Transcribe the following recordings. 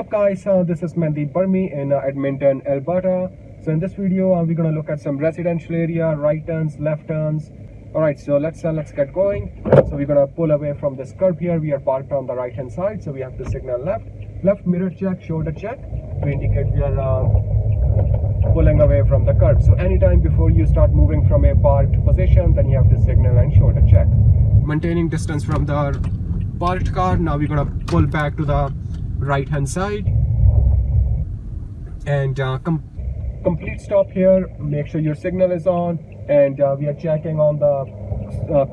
up guys, this is Mandeep Burmi in Edmonton, Alberta. So in this video we're going to look at some residential area, right turns, left turns. Alright, so let's get going. So we're going to pull away from this curb here. We are parked on the right hand side, so we have to signal left mirror check, shoulder check to indicate we are pulling away from the curb. So anytime before you start moving from a parked position, then you have to signal and shoulder check. Maintaining distance from the parked car. Now we're going to pull back to the right hand side and complete stop here. Make sure your signal is on, and we are checking on the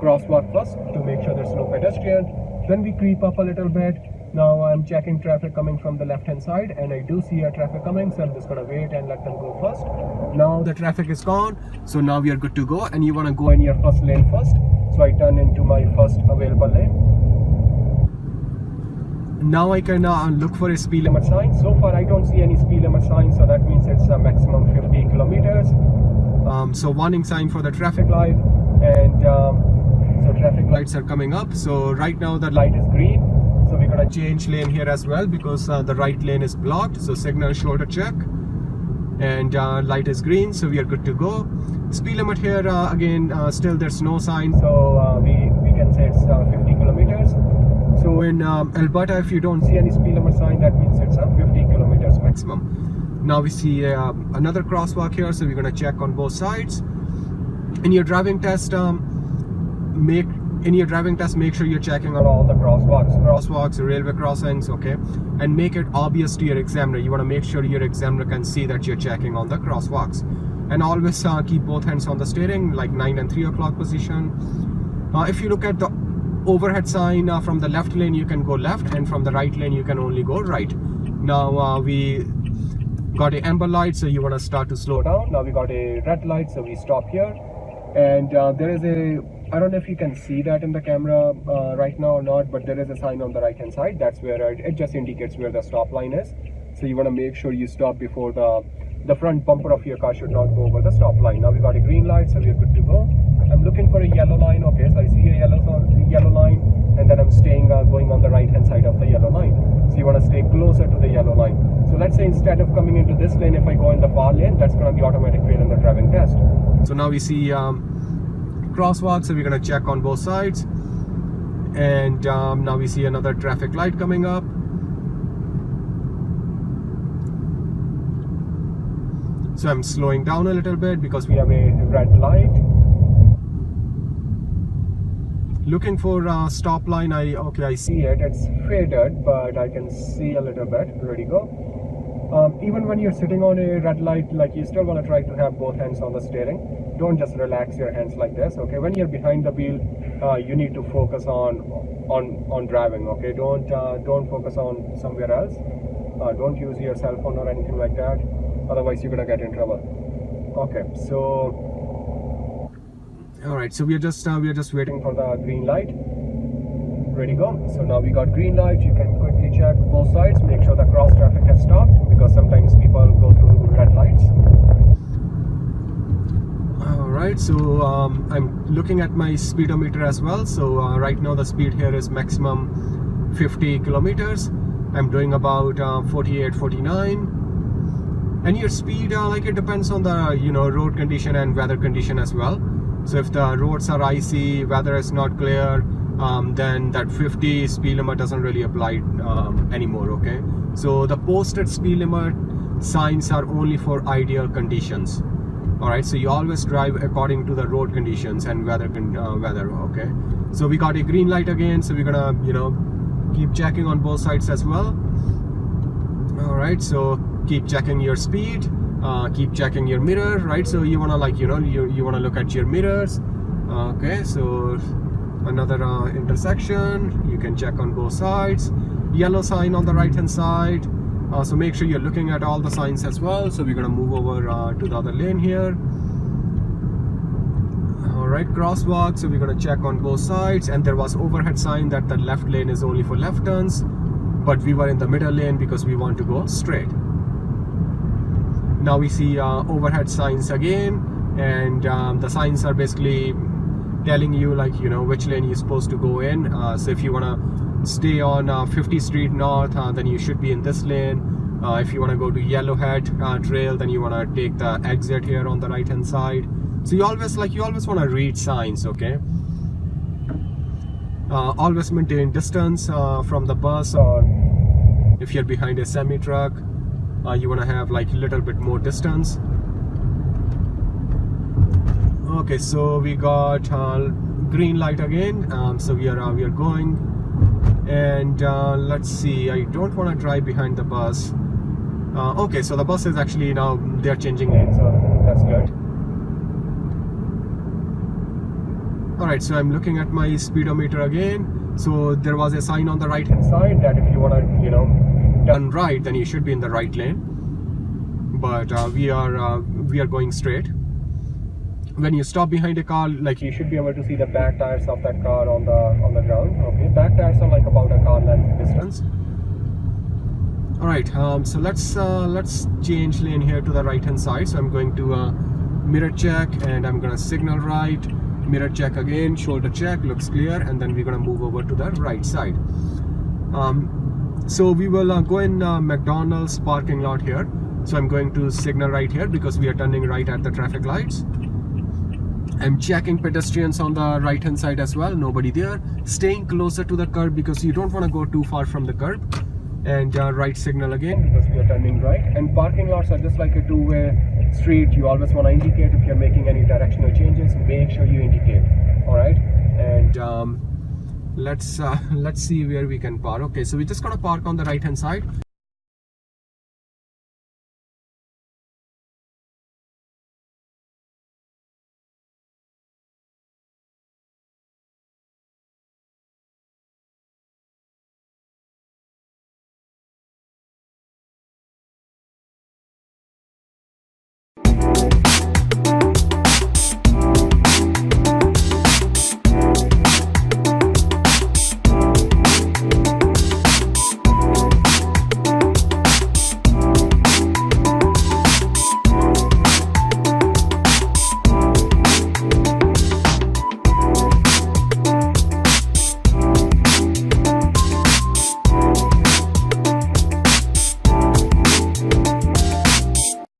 crosswalk first to make sure there's no pedestrian. Then we creep up a little bit. Now I'm checking traffic coming from the left hand side, and I do see a traffic coming, so I'm just gonna wait and let them go first. Now the traffic is gone, so now we are good to go, and you want to go in your first lane first. So I turn into my first available lane. Now I can look for a speed limit sign. So far I don't see any speed limit sign, so that means it's a maximum 50 kilometers. So warning sign for the traffic light, and so traffic lights are coming up. So right now the light is green, so we're gonna change lane here as well because the right lane is blocked. So signal, shoulder check, and light is green, so we are good to go. Speed limit here again, still there's no sign, so we can say it's 50 kilometers. So in Alberta, if you don't see any speed limit sign, that means it's 50 kilometers maximum. Now we see another crosswalk here, so we're going to check on both sides. In your driving test, make sure you're checking on all the crosswalks, railway crossings, okay, and make it obvious to your examiner. You want to make sure your examiner can see that you're checking on the crosswalks, and always keep both hands on the steering, like 9 and 3 o'clock position. If you look at the overhead sign, from the left lane you can go left, and from the right lane you can only go right. Now we got a amber light, so you want to start to slow down. Now we got a red light, so we stop here, and there is a, I don't know if you can see that in the camera right now or not, but there is a sign on the right hand side. That's where it just indicates where the stop line is. So you want to make sure you stop before the front bumper of your car should not go over the stop line. Now we got a green light, so we're good to go. I'm looking for a yellow line. Okay, so I see a yellow line, and then I'm staying going on the right hand side of the yellow line. So you want to stay closer to the yellow line. So let's say instead of coming into this lane, if I go in the far lane, that's going to be automatic fail in the driving test. So now we see crosswalk, so we're going to check on both sides, and now we see another traffic light coming up. So I'm slowing down a little bit because we have a red light. Looking for a stop line. I see it. It's faded, but I can see a little bit. Ready, go. Even when you're sitting on a red light, like, you still want to try to have both hands on the steering. Don't just relax your hands like this. Okay, when you're behind the wheel, you need to focus on driving. Okay, don't focus on somewhere else. Don't use your cell phone or anything like that. Otherwise you're gonna get in trouble. Okay, so all right, so we are just waiting for the green light. Ready, go. So now we got green light. You can quickly check both sides, make sure the cross traffic has stopped, because sometimes people go through red lights. All right, so I'm looking at my speedometer as well. So right now the speed here is maximum 50 kilometers. I'm doing about 48, 49. And your speed, like, it depends on the road condition and weather condition as well. So if the roads are icy, weather is not clear, then that 50 speed limit doesn't really apply anymore. Okay, so the posted speed limit signs are only for ideal conditions. All right, so you always drive according to the road conditions and weather. Okay, so we got a green light again, so we're gonna keep checking on both sides as well. All right, so keep checking your speed, keep checking your mirror, right? So you want to, you want to look at your mirrors. Okay, so another intersection, you can check on both sides. Yellow sign on the right hand side, so make sure you're looking at all the signs as well. So we're going to move over to the other lane here. All right, crosswalk, so we're going to check on both sides, and there was overhead sign that the left lane is only for left turns, but we were in the middle lane because we want to go straight. Now we see overhead signs again, and the signs are basically telling you, like, which lane you're supposed to go in. So if you want to stay on 50th Street North, then you should be in this lane. If you want to go to Yellowhead Trail, then you want to take the exit here on the right hand side. So you always want to read signs, okay? Always maintain distance from the bus, or if you're behind a semi truck, you want to have like a little bit more distance. Okay, so we got green light again, so we are going, and let's see, I don't want to drive behind the bus. Okay, so the bus is actually now they're changing lanes, so that's good. Alright, so I'm looking at my speedometer again. So there was a sign on the right hand side that if you want to, you know, turn right, then you should be in the right lane. But we are going straight. When you stop behind a car, like, you should be able to see the back tires of that car on the ground. Okay, back tires are like about a car length distance. Alright, so let's change lane here to the right hand side. So I'm going to mirror check, and I'm gonna signal right, mirror check again, shoulder check, looks clear, and then we're gonna move over to the right side. So we will go in McDonald's parking lot here. So I'm going to signal right here because we are turning right at the traffic lights. I'm checking pedestrians on the right hand side as well, nobody there. Staying closer to the curb because you don't want to go too far from the curb. And right signal again because we are turning right. And parking lots are just like a two-way street. You always want to indicate if you're making any directional changes. Make sure you indicate. All right. And let's see where we can park. Okay, so we're just gonna park on the right hand side.